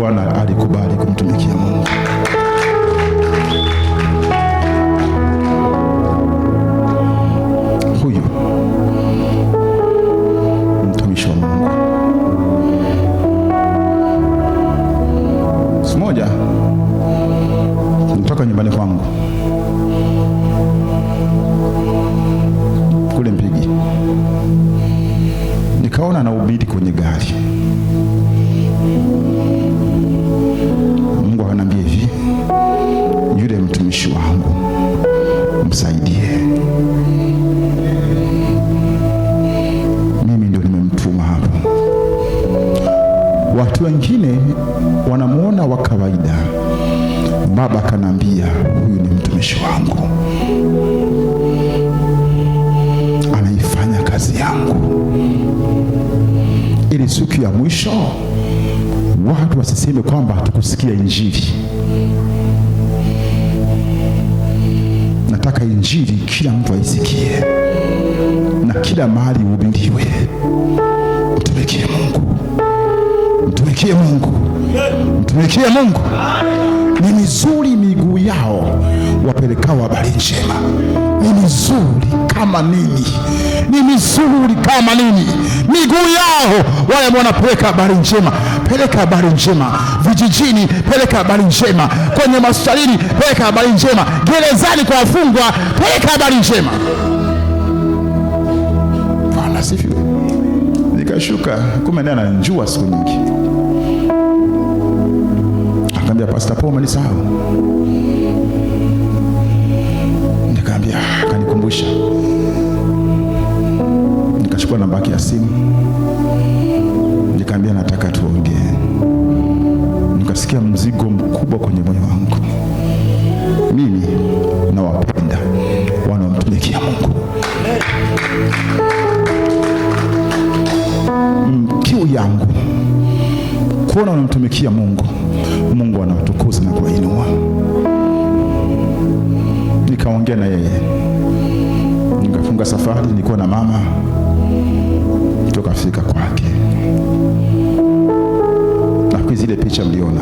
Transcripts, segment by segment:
Bwana alikubali kumtumikia Mungu. Huyu mtumishi wa Mungu. Siku moja nitoka nyumbani kwangu kule Mpigi, nikaona anahubiri kwenye gari. Mungu akanambia hivi, yule mtumishi wangu msaidie, mimi ndio nimemtuma hapo. Watu wengine wanamuona wa kawaida, Baba akanambia huyu ni mtumishi wangu, anaifanya kazi yangu, ili siku ya mwisho watu wasiseme kwamba hatukusikia Injili. Nataka Injili kila mtu aisikie na kila mahali ihubiriwe. Mtumikie Mungu, mtumikie Mungu, mtumikie Mungu. Ni mizuri miguu yao wapelekao habari njema. Ni mizuri kama nini, ni mizuri kama nini miguu yao wale wanapeleka habari njema. Peleka habari njema vijijini, peleka habari njema kwenye hospitalini, peleka habari njema gerezani kwa wafungwa, peleka habari njema. Bwana sifiwe. Nikashuka, kumbe ndiye ananijua siku nyingi. Akaniambia, Pastor Paul, umenisahau? Nikamwambia, akanikumbusha. Nikachukua namba yake ya simu, nikamwambia nataka tuongee. Nikasikia mzigo mkubwa kwenye moyo wangu. Mimi nawapenda wanaomtumikia Mungu. Kiu yangu kuona wanamtumikia Mungu, Mungu anawatukuza na kuwainua. Nikaongea na yeye, nikafunga safari. Nilikuwa na mama, tukafika kwake. Na zile picha mliona,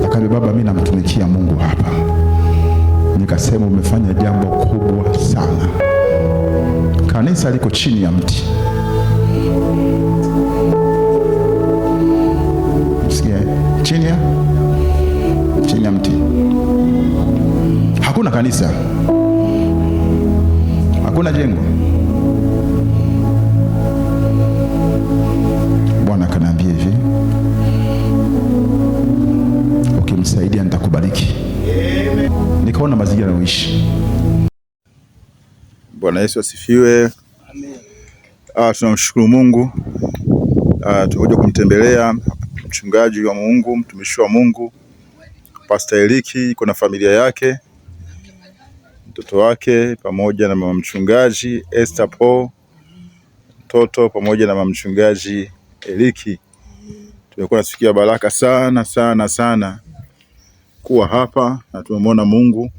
akaniambia, baba, mimi namtumikia Mungu hapa. Nikasema, umefanya jambo kubwa sana. Kanisa liko chini ya mti. Sikia, chini ya mti. Hakuna kanisa, hakuna jengo. Bwana akaniambia hivi, ukimsaidia nitakubariki. Nikaona mazingira yanayoishi. Bwana Yesu asifiwe. Amen. Tunamshukuru Mungu. Tumekuja kumtembelea mchungaji wa Mungu, mtumishi wa Mungu, Pastor Eliki, kuna familia yake, mtoto wake pamoja na mama mchungaji Esther Paul, mtoto pamoja na mama mchungaji Eliki. Tumekuwa nasikia baraka sana sana sana kuwa hapa, na tumemwona Mungu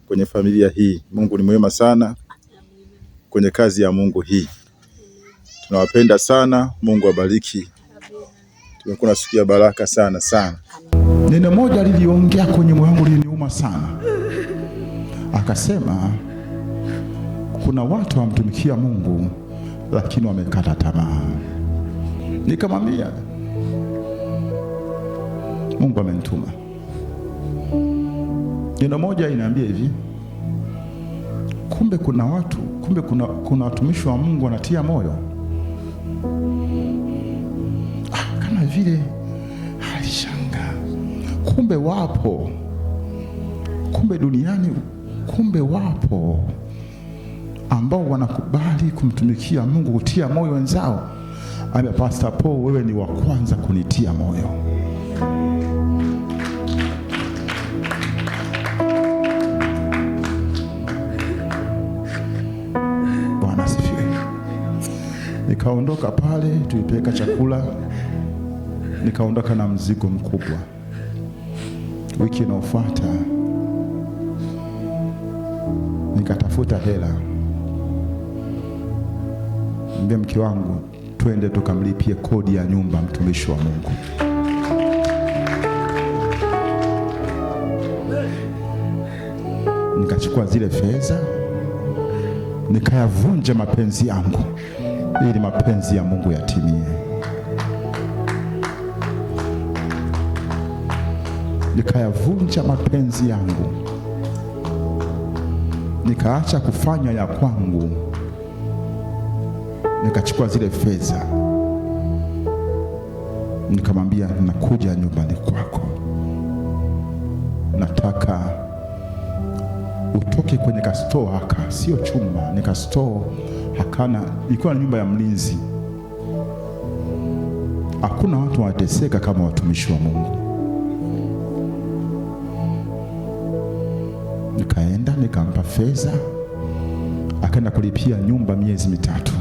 kwenye familia hii. Mungu ni mwema sana kwenye kazi ya Mungu hii. Tunawapenda sana. Mungu abariki. Tumekuwa nasikia baraka sana sana. Neno moja liliongea kwenye moyo wangu, liniuma sana. Akasema kuna watu wamtumikia Mungu lakini wamekata tamaa. Nikamwambia Mungu amenituma. Neno moja inaambia hivi, kumbe kuna watu, kuna watumishi wa Mungu wanatia moyo. Kama vile alishanga, kumbe wapo, kumbe duniani, kumbe wapo ambao wanakubali kumtumikia Mungu, kutia moyo wenzao. Ame Pastor Paul, wewe ni wa kwanza kunitia moyo. Bwana asifiwe. Nikaondoka pale, tulipeleka chakula, nikaondoka na mzigo mkubwa. Wiki inayofuata nikatafuta hela, mbia mke wangu twende tukamlipie kodi ya nyumba mtumishi wa Mungu. Nikachukua zile fedha nikayavunja mapenzi yangu ili mapenzi ya Mungu yatimie. Nikayavunja mapenzi yangu, nikaacha kufanya ya kwangu, nikachukua zile fedha nikamwambia, nakuja nyumbani kwako, nataka utoke kwenye kastoo haka, sio chumba, ni kastoo hakana, ilikuwa na nyumba ya mlinzi. Hakuna watu wanateseka kama watumishi wa Mungu. Nikaenda nikampa fedha, akaenda kulipia nyumba miezi 3,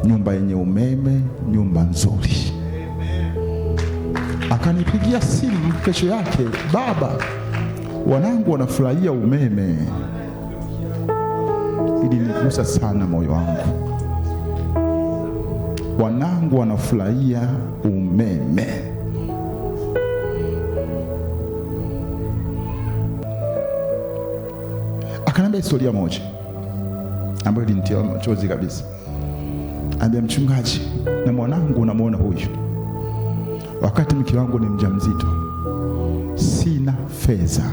nyumba yenye umeme, nyumba nzuri. Akanipigia simu kesho yake, baba, wanangu wanafurahia umeme. Ilinigusa sana moyo wangu, wanangu wanafurahia umeme. Akaniambia historia moja ambayo ilinitia machozi kabisa. Anambia, mchungaji, na mwanangu unamwona huyu, wakati mke wangu ni mjamzito, sina fedha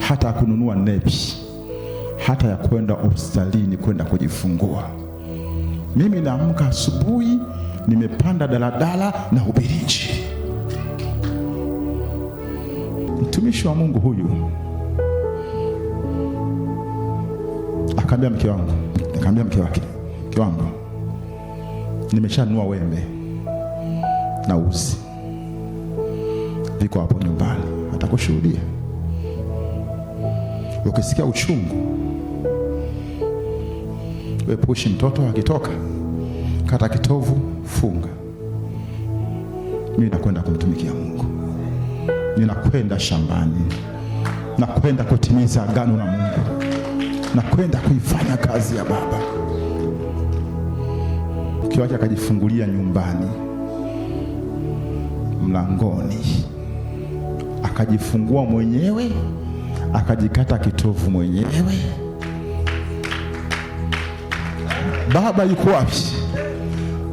hata ya kununua nepi, hata ya kwenda hospitalini kwenda kujifungua. Mimi naamka asubuhi, nimepanda daladala na ubiriji. Mtumishi wa Mungu huyu akaambia mke wangu, akaambia mke wake, mke wangu, nimeshanunua wembe na uzi, viko hapo nyumbani, atakushuhudia. Ukisikia uchungu, wewe pushi mtoto akitoka, kata kitovu, funga. Mimi nakwenda kumtumikia Mungu, ninakwenda shambani, nakwenda kutimiza agano la Mungu, nakwenda kuifanya kazi ya Baba. Mke wake akajifungulia nyumbani, mlangoni, akajifungua mwenyewe, akajikata kitovu mwenyewe. Baba yuko wapi?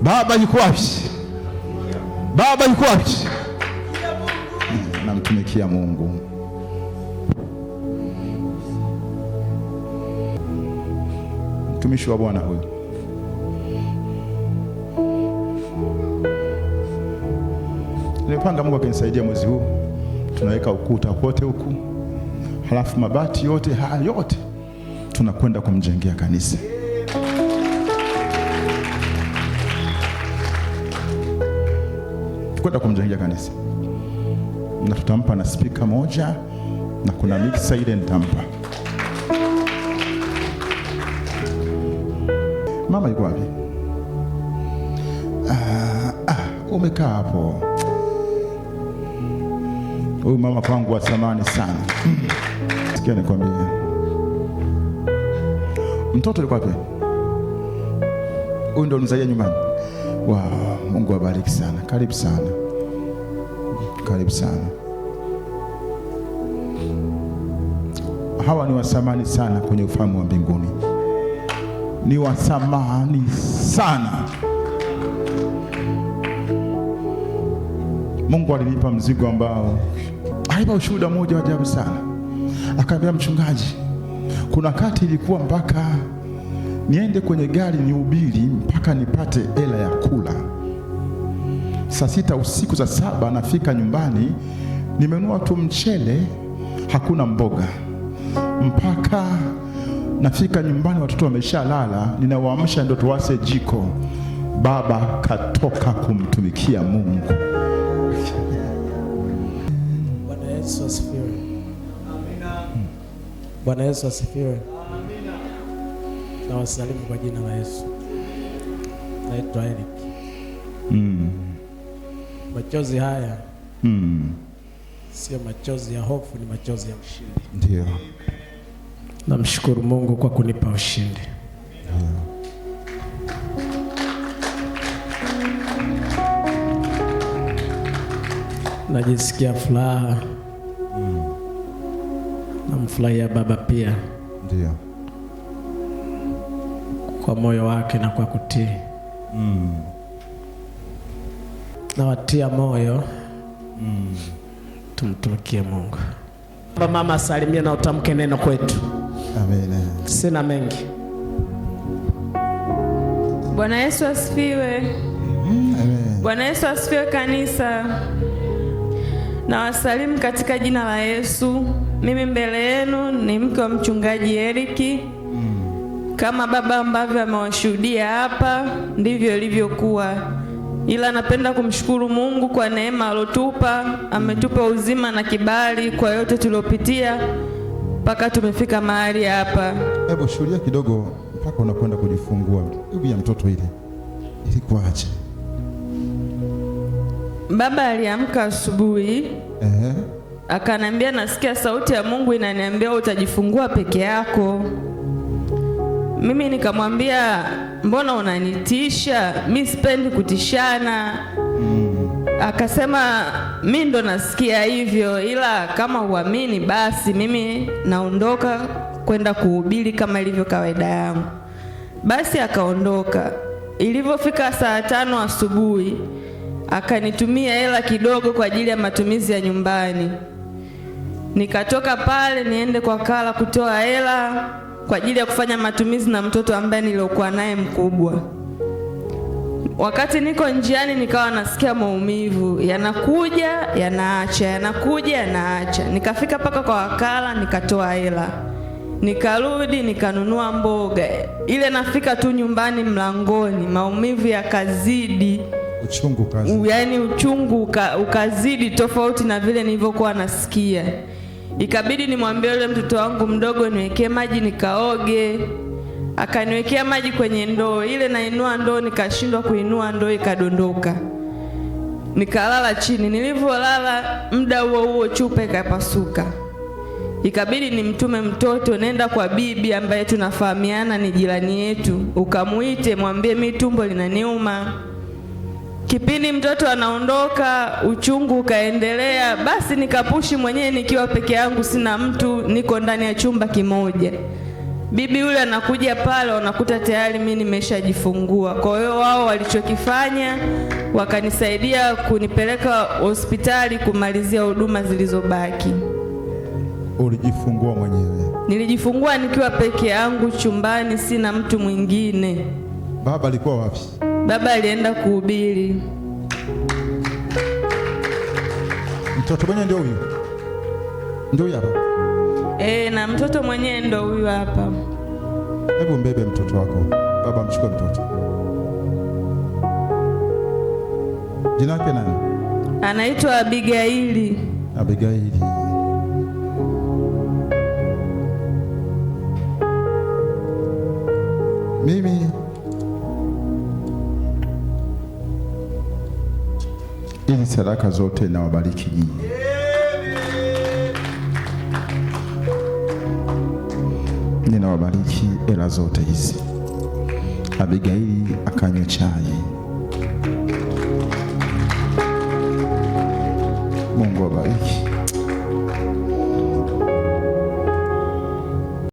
Baba yuko wapi? Baba yuko wapi? Namtumikia Mungu. Mtumishi wa Bwana huyu nimepanga Mungu akinisaidia mwezi huu tunaweka ukuta kote huku, halafu mabati yote haya yote tunakwenda kumjengea kanisa. Kwenda kumjengea kanisa, na tutampa na spika moja, na kuna mixer ile nitampa. Mama yuko wapi? Umekaa hapo. Huyu mama kwangu wa thamani sana. Sikia nikwambie. Mtoto yuko wapi? Huyu ndo mzalia nyumbani. Wow, Mungu awabariki sana. Karibu sana. Karibu sana. Hawa ni wa thamani sana kwenye ufalme wa mbinguni. Ni wa thamani sana. Mungu alinipa mzigo ambao alipa ushuhuda mmoja wa ajabu sana. Akaambia, mchungaji, kuna kati ilikuwa mpaka niende kwenye gari nihubiri mpaka nipate hela ya kula. Saa 6 usiku, saa 7 nafika nyumbani, nimenunua tu mchele, hakuna mboga. Mpaka nafika nyumbani watoto wameshalala, ninawaamsha ndio tuwase jiko. Baba katoka kumtumikia Mungu. Bwana Yesu asifiwe. Amina. Bwana Yesu asifiwe. Amina. Na wasalimu kwa jina la Yesu. Naitwa Eric. Machozi haya sio machozi ya hofu, ni machozi ya ushindi. Ndio. Namshukuru Mungu kwa kunipa ushindi. Najisikia furaha. Namfurahia baba pia. Ndio. Kwa moyo wake na kwa kutii. Nawatia moyo. Tumtumikie Mungu. Baba mama salimia na utamke neno kwetu. Amen. Sina mengi. Bwana Yesu asifiwe. Amen. Bwana Yesu asifiwe kanisa. Na wasalimu katika jina la Yesu. Mimi mbele yenu ni mke wa mchungaji Eriki. Kama baba ambavyo amewashuhudia hapa ndivyo ilivyokuwa. Ila napenda kumshukuru Mungu kwa neema alotupa. Ametupa uzima na kibali kwa yote tuliopitia mpaka tumefika mahali hapa. Hebu shuhudia kidogo mpaka unakwenda kujifungua. Hivi ya mtoto ile ilikuwaje? Baba aliamka asubuhi. Akaniambia nasikia sauti ya Mungu inaniambia utajifungua peke yako. Mimi nikamwambia mbona unanitisha? Mimi sipendi kutishana. Akasema mimi ndo nasikia hivyo, ila kama uamini basi mimi naondoka kwenda kuhubiri kama ilivyo kawaida yangu. Basi akaondoka. Ilivyofika saa 5 asubuhi akanitumia hela kidogo kwa ajili ya matumizi ya nyumbani. Nikatoka pale niende kwa kala kutoa hela kwa ajili ya kufanya matumizi na mtoto ambaye niliokuwa naye mkubwa. Wakati niko njiani nikawa nasikia maumivu, yanakuja, yanaacha, yanakuja, yanaacha. Nikafika paka kwa wakala nikatoa hela. Nikarudi nikanunua mboga. Ile nafika tu nyumbani mlangoni, maumivu yakazidi. Uchungu kazi. Yaani uchungu ukazidi tofauti na vile nilivyokuwa nasikia. Ikabidi nimwambie yule mtoto wangu mdogo niwekee maji nikaoge. Akaniwekea maji kwenye ndoo. Ile nainua ndoo nikashindwa kuinua ndoo ikadondoka. Nikalala chini. Nilivyolala muda huo chupa ikapasuka. Ikabidi nimtume mtoto nenda kwa bibi ambaye tunafahamiana ni jirani yetu. Ukamuite mwambie mimi tumbo linaniuma. Kipindi mtoto anaondoka, uchungu ukaendelea. Basi nikapushi mwenyewe nikiwa peke yangu, sina mtu, niko ndani ya chumba kimoja. Bibi yule anakuja pale, wanakuta tayari mimi nimeshajifungua. Kwa hiyo wao walichokifanya wakanisaidia kunipeleka hospitali kumalizia huduma zilizobaki. Ulijifungua mwenyewe? Nilijifungua nikiwa peke yangu chumbani, sina mtu mwingine. Baba alikuwa wapi? Baba alienda kuhubiri. Mtoto mwenyewe ndio huyo? Ndio huyo hapa? Na mtoto mwenyewe ndio huyo hapa. Hebu mbebe mtoto wako. Baba mchukue mtoto. Jina lake nani? Anaitwa Abigaili. Abigaili. Mimi ili sadaka zote na wabariki nyinyi. Ninawabariki hela zote hizi. Abigaili akanywa chai. Mungu awabariki.